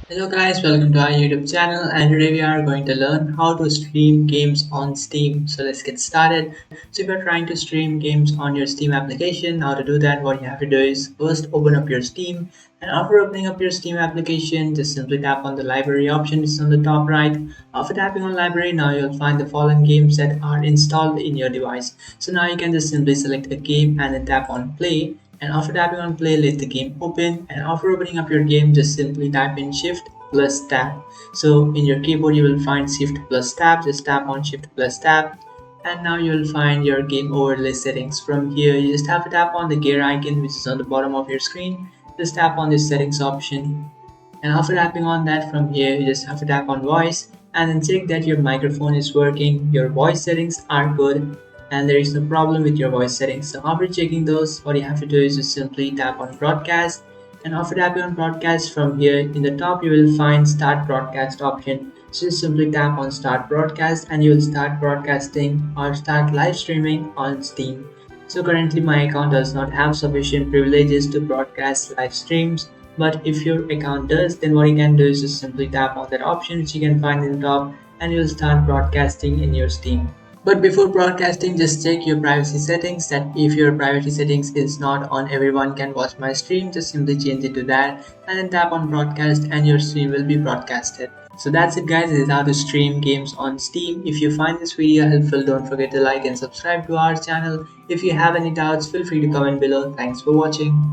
Hello guys, welcome to our YouTube channel, and today we are going to learn how to stream games on Steam. So let's get started. So if you're trying to stream games on your Steam application, how to do that, what you have to do is first open up your Steam, and after opening up your Steam application, just simply tap on the library option. It's on the top right. After tapping on library, now you'll find the following games that are installed in your device. So now you can just simply select a game and then tap on play, and after tapping on play, let the game open, and after opening up your game, just simply type in shift plus tab. So in your keyboard you will find shift plus tab, just tap on shift plus tab, and now you will find your game overlay settings. From here you just have to tap on the gear icon which is on the bottom of your screen, just tap on this settings option, and after tapping on that, from here you just have to tap on voice and then check that your microphone is working, your voice settings are good, and there is no problem with your voice settings. So after checking those, what you have to do is just simply tap on broadcast, and after tapping on broadcast, from here in the top you will find start broadcast option. So just simply tap on start broadcast and you will start broadcasting or start live streaming on Steam. So currently my account does not have sufficient privileges to broadcast live streams, but if your account does, then what you can do is just simply tap on that option which you can find in the top, and you'll start broadcasting in your Steam. But before broadcasting, just check your privacy settings, that if your privacy settings is not on everyone can watch my stream, just simply change it to that and then tap on broadcast and your stream will be broadcasted. So that's it guys, this is how to stream games on Steam. If you find this video helpful, don't forget to like and subscribe to our channel. If you have any doubts, feel free to comment below. Thanks for watching.